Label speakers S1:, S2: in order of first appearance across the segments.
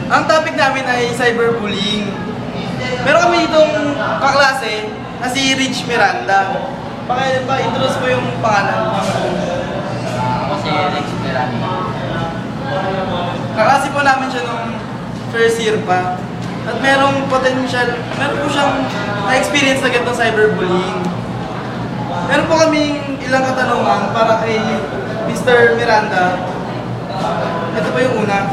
S1: Ang topic namin ay cyberbullying. Meron kami itong kaklase na si Rich Miranda. Pa-introduce mo yung pangalan.
S2: Ako si Rex Miranda.
S1: Kaklase po namin siya nung first year pa. At meron po siyang na-experience na ganitong cyberbullying. Meron po kaming ilang katanungan para kay Mr. Miranda. Ito po yung una.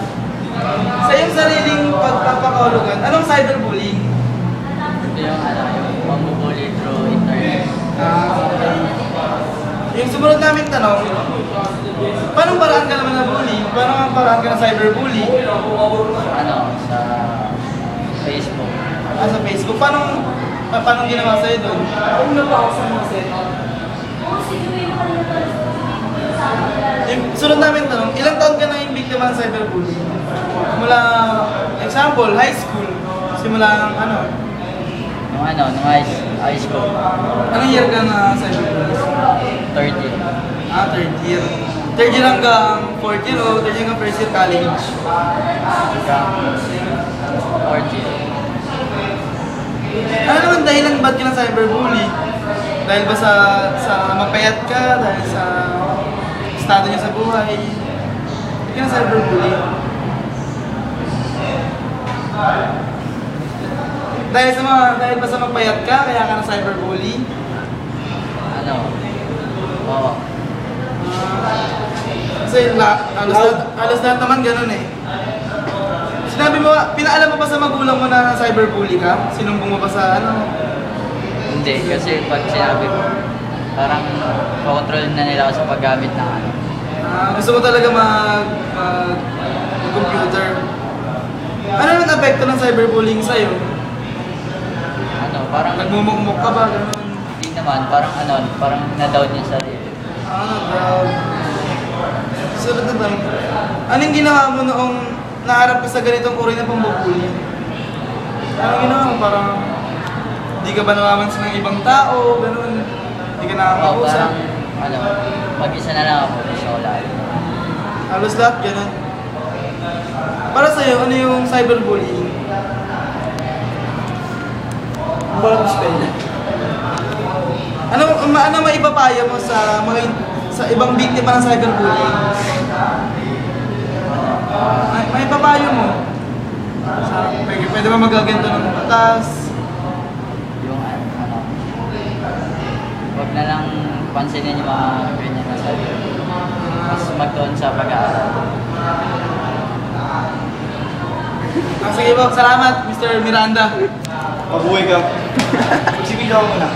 S1: Sa iyong sariling pagpapakahulugan, anong cyberbullying?
S2: Ito yung pambubuli through internet.
S1: Okay. Yung sumunod namin tanong, paano paraan ka naman na bully? Paano nga paraan ka na cyberbully?
S2: Sa Facebook.
S1: Sa Facebook. Paano ginawa sa'yo doon? Yung sunod namin tanong, ilang taon ka na yung biktima ng cyberbullying? Mula, example, high school. Simula
S2: Nung high school.
S1: anong year ka na cyberbullying?
S2: Third year.
S1: Third year. Third year hanggang fourth year o third year hanggang first year college?
S2: Fourth year.
S1: Ano naman dahilan ba't ka na cyberbully? Dahil ba sa mapayat ka? Dahil sa estado niya sa buhay? Ba't ka na cyberbully? Dahil ba sa mapayat ka, kaya ka na cyberbully?
S2: Oo.
S1: Kasi halos lahat naman ganun eh. Sinabi mo, pinaalam mo ba sa magulang mo na cyberbully ka? Sinumbong mo ba sa
S2: Hindi, kasi pag sinabi ko, parang control na nila ako sa paggamit ng
S1: gusto mo talaga mag-computer? Ano naman apekto ng cyberbullying sa'yo?
S2: Parang
S1: Nagmumukmuk ka ba? Ganun?
S2: hindi naman, parang na-down yung sarili.
S1: Bro. Sunod na tanong. Anong ginawa mo noong naharap ka sa ganitong uri ng pambubully? Anong ginawa mo? Parang di ka ba namamansin ng ibang tao? Ganun. Di ka nakakausap?
S2: Mag-isa na lang ako, kasi wala.
S1: Halos lahat ganun. Para sa'yo, ano yung cyberbullying? Ano maipapayo mo sa ibang biktima ng cyberbullying? Maipapayo mo? Pwede ba magaganto ng batas?
S2: Yung wag na lang pansinin yung mga ganyan na sabi. Mas magdoon sa pag-aaral.
S1: Sige po, salamat Mr. Miranda.
S3: Mabuhay ka. Magsipin ka muna.